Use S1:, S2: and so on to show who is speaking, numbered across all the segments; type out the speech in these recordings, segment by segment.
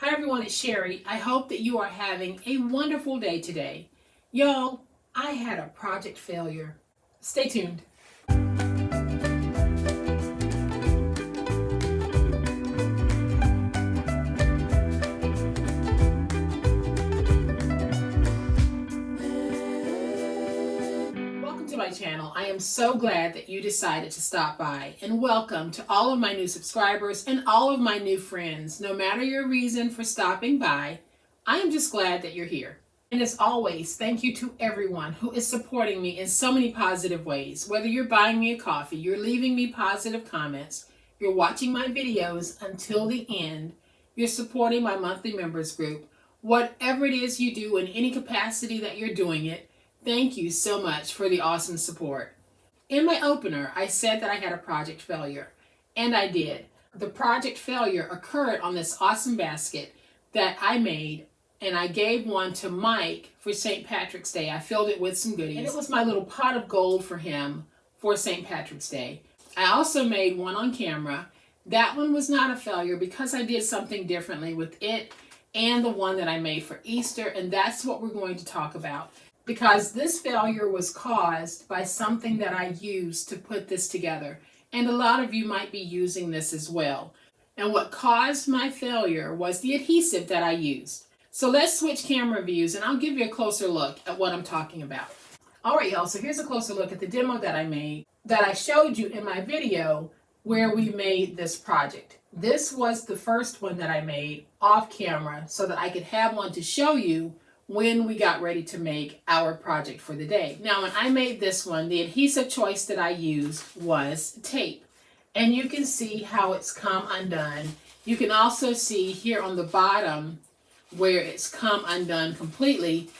S1: Hi everyone, it's Sherry. I hope that you are having a wonderful day today. Y'all, I had a project failure. Stay tuned. Welcome to my channel. I am so glad that you decided to stop by, and welcome to all of my new subscribers and all of my new friends. No matter your reason for stopping by, I am just glad that you're here. And as always, thank you to everyone who is supporting me in so many positive ways. Whether you're buying me a coffee, you're leaving me positive comments, you're watching my videos until the end, you're supporting my monthly members group, whatever it is you do in any capacity that you're doing it, thank you so much for the awesome support. In my opener, I said that I had a project failure, and I did. The project failure occurred on this awesome basket that I made, and I gave one to Mike for St. Patrick's Day. I filled it with some goodies, and it was my little pot of gold for him for St. Patrick's Day. I also made one on camera. That one was not a failure because I did something differently with it and the one that I made for Easter, and that's what we're going to talk about. Because this failure was caused by something that I used to put this together. And a lot of you might be using this as well. And what caused my failure was the adhesive that I used. So let's switch camera views and I'll give you a closer look at what I'm talking about. All right, y'all, so here's a closer look at the demo that I made that I showed you in my video where we made this project. This was the first one that I made off camera so that I could have one to show you when we got ready to make our project for the day. Now, when I made this one, the adhesive choice that I used was tape. And you can see how it's come undone. You can also see here on the bottom where it's come undone completely.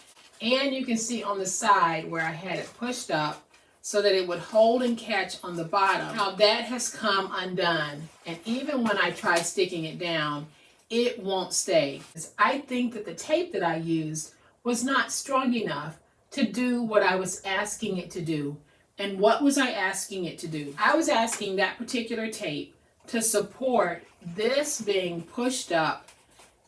S1: And you can see on the side where I had it pushed up so that it would hold and catch on the bottom, how that has come undone. And even when I try sticking it down, it won't stay. I think that the tape that I used was not strong enough to do what I was asking it to do. And what was I asking it to do? I was asking that particular tape to support this being pushed up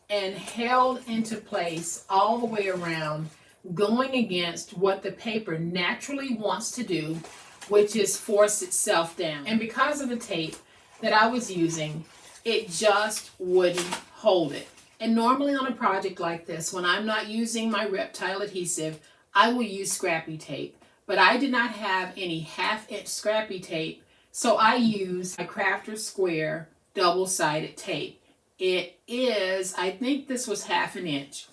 S1: and held into place all the way around, going against what the paper naturally wants to do, which is force itself down. And because of the tape that I was using, it just wouldn't hold it. And normally on a project like this, when I'm not using my Reptile adhesive, I will use scrappy tape. But I did not have any 1/2-inch scrappy tape, so I used a Crafter's Square double-sided tape. It is, I think this was 1/2 inch.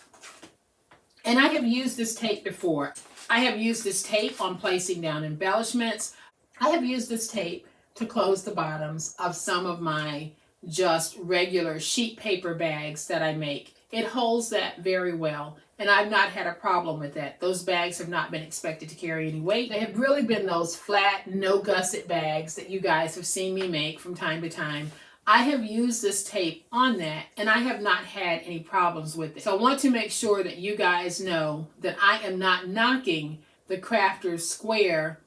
S1: And I have used this tape before. I have used this tape on placing down embellishments. I have used this tape to close the bottoms of some of my just regular sheet paper bags that I make. It holds that very well, and I've not had a problem with that. Those bags have not been expected to carry any weight. They have really been those flat, no gusset bags that you guys have seen me make from time to time. I have used this tape on that, and I have not had any problems with it. So I want to make sure that you guys know that I am not knocking the Crafter's Square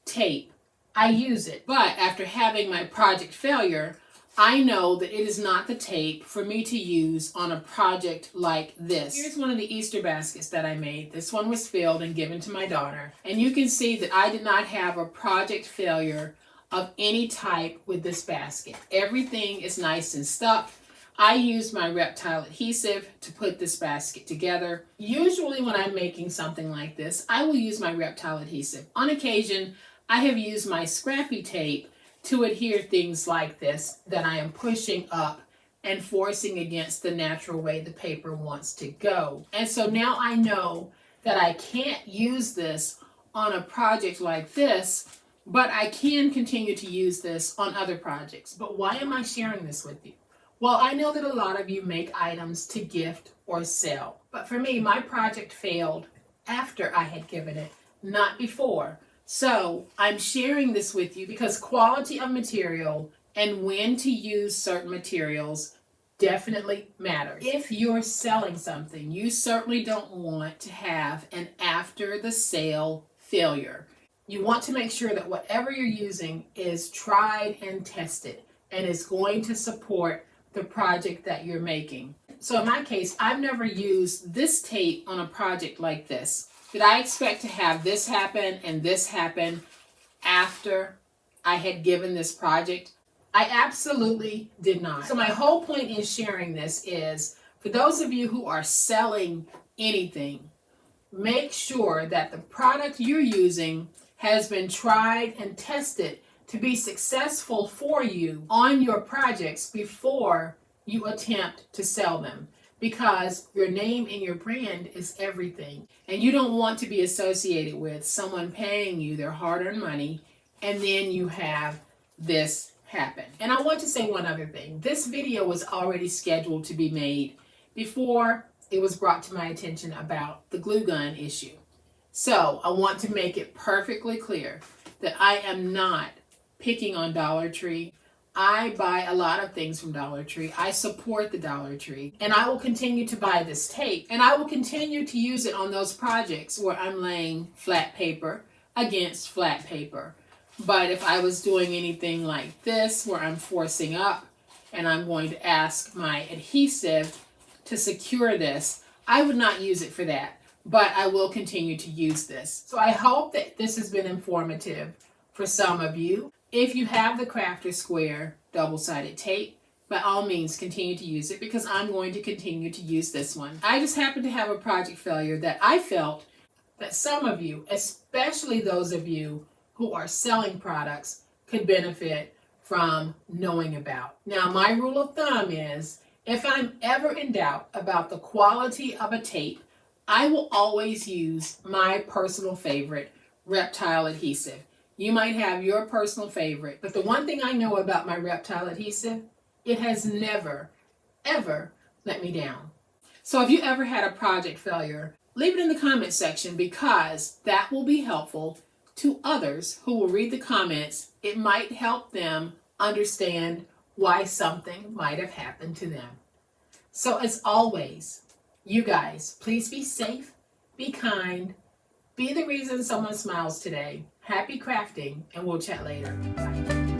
S1: tape. I use it, but after having my project failure, I know that it is not the tape for me to use on a project like this. Here's one of the Easter baskets that I made. This one was filled and given to my daughter. And you can see that I did not have a project failure of any type with this basket. Everything is nice and stuck. I used my Reptile adhesive to put this basket together. Usually when I'm making something like this, I will use my Reptile adhesive. On occasion, I have used my scrappy tape to adhere things like this that I am pushing up and forcing against the natural way the paper wants to go. And so now I know that I can't use this on a project like this, but I can continue to use this on other projects. But why am I sharing this with you? Well, I know that a lot of you make items to gift or sell. But for me, my project failed after I had given it, not before. So I'm sharing this with you because quality of material and when to use certain materials definitely matters. If you're selling something, you certainly don't want to have an after the sale failure. You want to make sure that whatever you're using is tried and tested and is going to support the project that you're making. So in my case, I've never used this tape on a project like this. Did I expect to have this happen and this happen after I had given this project? I absolutely did not. So my whole point in sharing this is, for those of you who are selling anything, make sure that the product you're using has been tried and tested to be successful for you on your projects before you attempt to sell them, because your name and your brand is everything, and you don't want to be associated with someone paying you their hard-earned money and then you have this happen. And I want to say one other thing. This video was already scheduled to be made before it was brought to my attention about the glue gun issue. So I want to make it perfectly clear that I am not picking on Dollar Tree. I buy a lot of things from Dollar Tree. I support the Dollar Tree, and I will continue to buy this tape, and I will continue to use it on those projects where I'm laying flat paper against flat paper. But if I was doing anything like this, where I'm forcing up and I'm going to ask my adhesive to secure this, I would not use it for that, but I will continue to use this. So I hope that this has been informative for some of you. If you have the Crafter Square double-sided tape, by all means continue to use it, because I'm going to continue to use this one. I just happen to have a project failure that I felt that some of you, especially those of you who are selling products, could benefit from knowing about. Now, my rule of thumb is, if I'm ever in doubt about the quality of a tape, I will always use my personal favorite, Reptile adhesive. You might have your personal favorite, but the one thing I know about my Reptile adhesive, it has never, ever let me down. So if you ever had a project failure, leave it in the comment section, because that will be helpful to others who will read the comments. It might help them understand why something might have happened to them. So as always, you guys, please be safe, be kind, be the reason someone smiles today. Happy crafting, and we'll chat later. Bye.